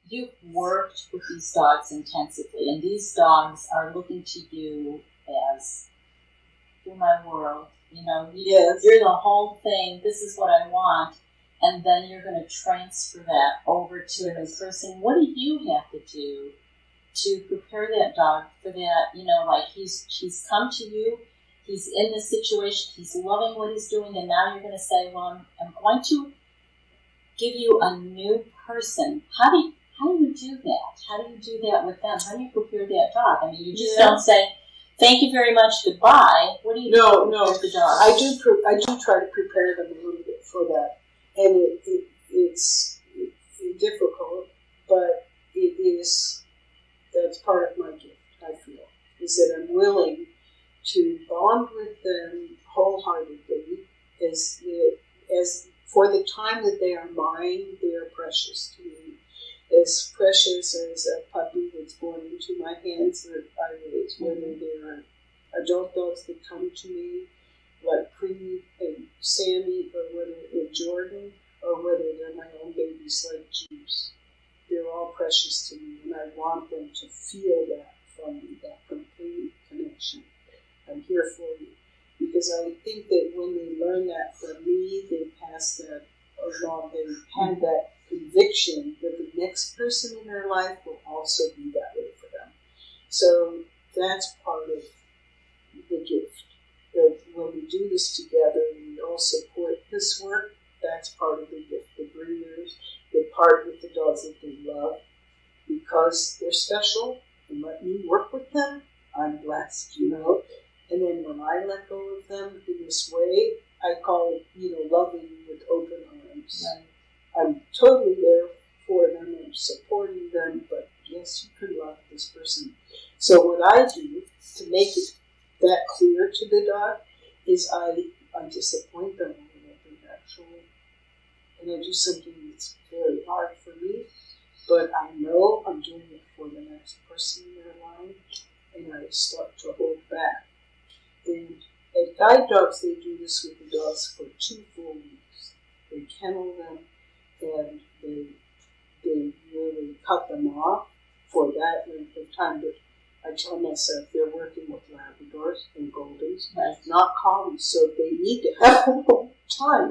you've worked with these dogs intensively, and these dogs are looking to you as, you're my world. You know, you're the whole thing. This is what I want. And then you're going to transfer that over to a new person. What do you have to do to prepare that dog for that? You know, like he's come to you, he's in this situation, he's loving what he's doing, and now you're going to say, well, I'm going to give you a new person. How do you do that? How do you do that with them? How do you prepare that dog? I mean, you just don't say, thank you very much, goodbye. What do you do to prepare the dog? I do try to prepare them a little bit for that. And it's difficult, but that's part of my gift, I feel, is that I'm willing to bond with them wholeheartedly as for the time that they are mine, they are precious to me. As precious as a puppy that's born into my hands that I raise, whether they're adult dogs that come to me, like Creed and Sammy, or whether they're Jordan, or whether they're my own babies like Juice. They're all precious to me, and I want them to feel that from me, that complete connection. I'm here for you. Because I think that when they learn that from me, they pass that along, they have that conviction that the next person in their life will also be that way for them. So that's part of the gift. That when we do this together, we all support this work. That's part of the gift. The breeders, they part with the dogs that they love because they're special and let me work with them. I'm blessed, you know. And then when I let go of them in this way, I call it, loving with open arms. Right. I'm totally there for them and supporting them, but yes, you can love this person. So what I do to make it that clear to the dog is I disappoint them a little bit, actually. And I do something that's very hard for me, but I know I'm doing it for the next person in their life, and I start to hold back. And at guide dogs, they do this with the dogs for 2 full weeks. They kennel them, and they really cut them off for that length of time. But I tell myself they're working with Labradors and Goldens, not Collies, so they need to have a little time,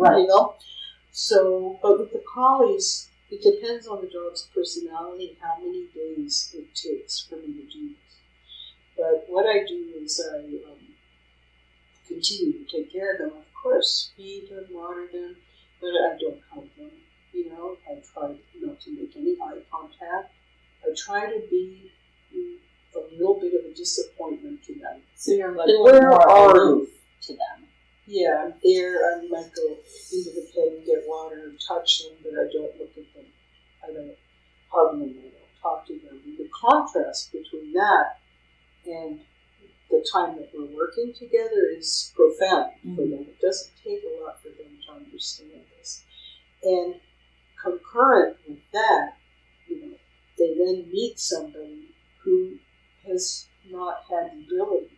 So, but with the Collies, it depends on the dog's personality, how many days it takes for me to do this. But what I do is I continue to take care of them, of course, feed them, water them, but I don't hug them. I try not to make any eye contact. I try to be a little bit of a disappointment to them. So you're like more aloof to them. Yeah, I'm there. I might go into the pen and get water and touch them, but I don't look at them. I don't hug them. I don't talk to them. And the contrast between that and the time that we're working together is profound for them. It doesn't take a lot for them to understand this. And concurrent with that, they then meet somebody who has not had the ability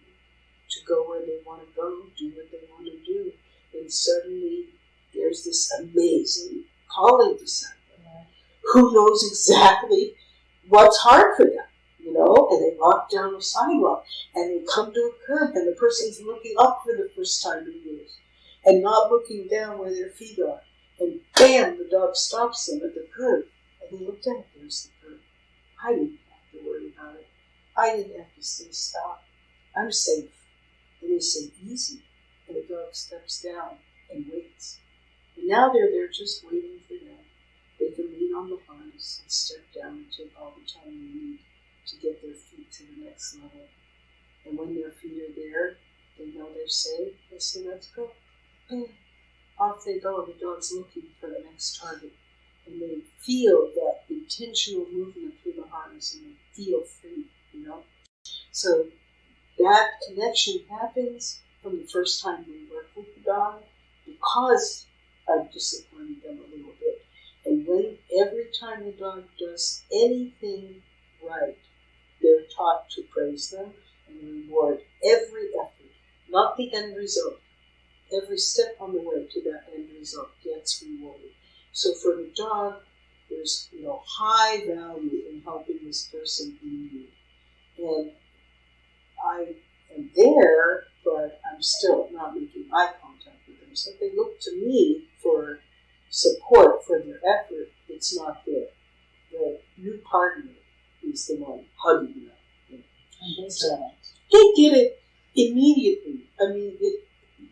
to go where they want to go, do what they want to do. And suddenly there's this amazing Collie beside them who knows exactly what's hard for them. And they walk down the sidewalk, and they come to a curb, and the person's looking up for the first time in years, and not looking down where their feet are. And bam, the dog stops them at the curb, and they look down, there's the curb. I didn't have to worry about it. I didn't have to say stop. I'm safe. And they say easy, and the dog steps down and waits. And now they're there just waiting for them. They can lean on the harness and step down and take all the time they need to get their feet to the next level. And when their feet are there, they know they're safe. They say, let's go. And off they go. The dog's looking for the next target. And they feel that intentional movement through the harness, and they feel free, So that connection happens from the first time we work with the dog because I've disappointed them a little bit. And when every time the dog does anything right, they're taught to praise them and reward every effort, not the end result. Every step on the way to that end result gets rewarded. So for the dog, there's high value in helping this person in need, and I am there, but I'm still not making eye contact with them. So if they look to me for support for their effort, it's not there. The new partner is the one hugging them. They get it immediately. I mean,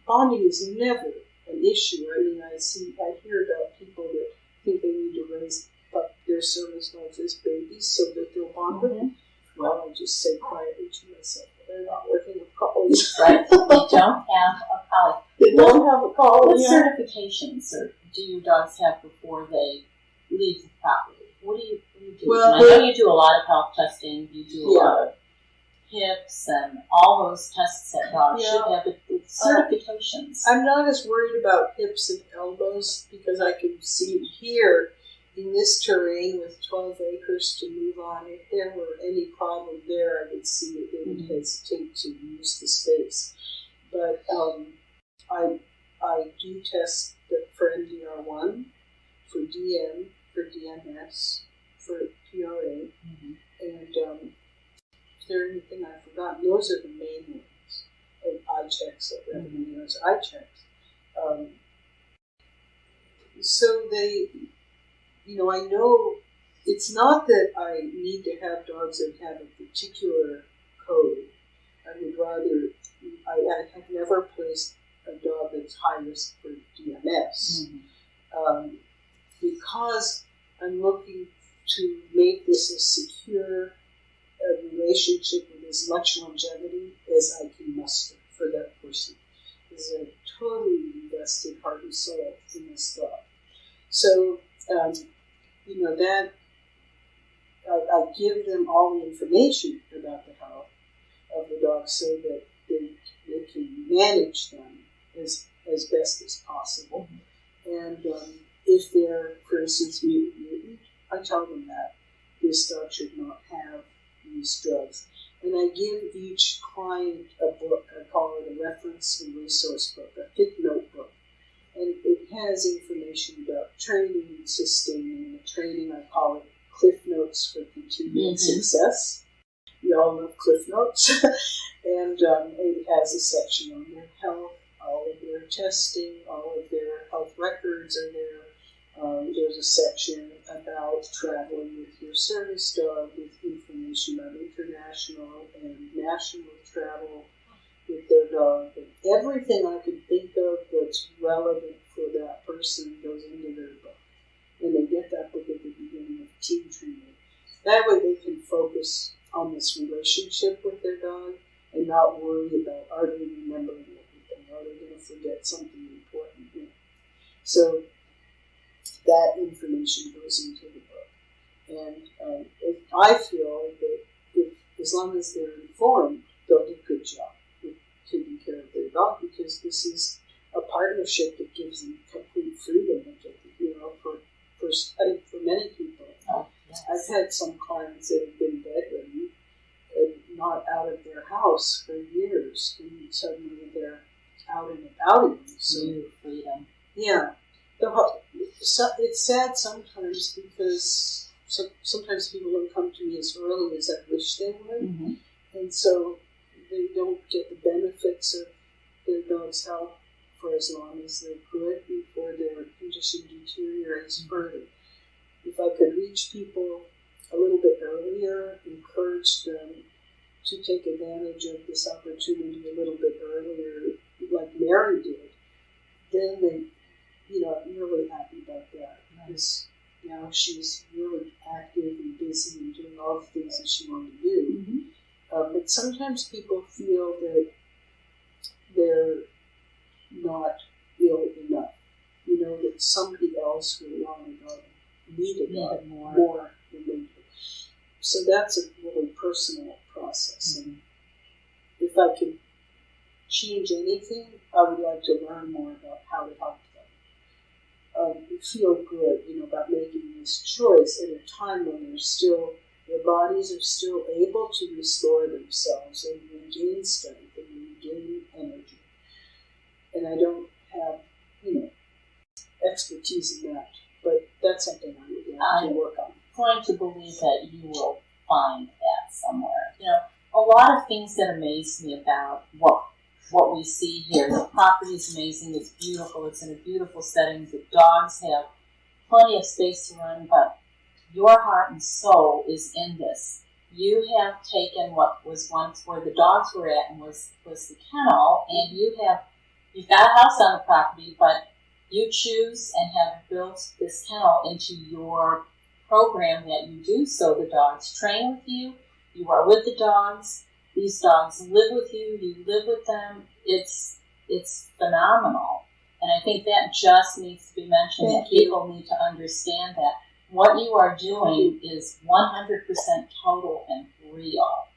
bonding is never an issue. I mean, I hear about people that think they need to raise up their service dogs as babies so that they'll bond with them. Well, I just say quietly to myself, they're not working with collies. Right. They don't have a collie. They don't have a collie. What certifications do your dogs have before they leave the property? What do you do? Well, I know you do a lot of health testing. You do a lot of hips and all those tests that dogs should have. But certifications. I'm not as worried about hips and elbows because I can see here in this terrain with 12 acres to move on. If there were any problem there, I would see that they would hesitate to use the space. But I do test for NDR1, for DM, for DMS, for PRA, and if there's anything I've forgotten, those are the main ones. And eye checks, those eye checks. So they, I know it's not that I need to have dogs that have a particular code. I would rather, I have never placed a dog that's high risk for DMS because I'm looking to make this a secure relationship with as much longevity as I can muster for that person. Because they're totally invested heart and soul in this dog. So, that I give them all the information about the health of the dog so that they can manage them as best as possible. And if they're, for instance, mutant, I tell them that this dog should not have these drugs. And I give each client a book. I call it a reference and resource book, a thick notebook. And it has information about training and sustaining. The training, I call it Cliff Notes for Continued Success. We all love Cliff Notes. And it has a section on their health, all of their testing, all of their health records are there. There's a section about traveling with your service dog with information about international and national travel with their dog. And everything I can think of that's relevant for that person goes into their book. And they get that book at the beginning of team training. That way they can focus on this relationship with their dog and not worry about, are they remembering everything? Are they going to forget something important? So that information goes into the book. And I feel that as long as they're informed, they'll do a good job with taking care of their dog, because this is a partnership that gives them complete freedom, for many people. I've had some clients that have been bedridden and not out of their house for years, and suddenly they're out and about again. So freedom. Yeah. It's sad sometimes because sometimes people don't come to me as early as I wish they would, and so they don't get the benefits of their dog's health for as long as they could before their condition deteriorates further. If I could reach people a little bit earlier, encourage them to take advantage of this opportunity a little bit earlier, like Mary did, then they, I'm really happy about that, because now she's really active and busy and doing all the things that she wanted to do. But sometimes people feel that they're not ill enough, that somebody else will want a dog, needed more than they do. So that's a really personal process. And if I can change anything, I would like to learn more about how to help them. Feel good, about making this choice at a time when their bodies are still able to restore themselves and regain strength and regain energy. And I don't have, expertise in that, but that's something I would to work on. I'm going to believe that you will find that somewhere. You know, a lot of things that amaze me about what we see here. The property is amazing. It's beautiful. It's in a beautiful setting. The dogs have plenty of space to run, but your heart and soul is in this. You have taken what was once where the dogs were at and was the kennel, and you've got a house on the property, but you choose and have built this kennel into your program that you do. So the dogs train with you. You are with the dogs. These dogs live with you. You live with them. It's phenomenal. And I think that just needs to be mentioned, that people need to understand that what you are doing is 100% total and real.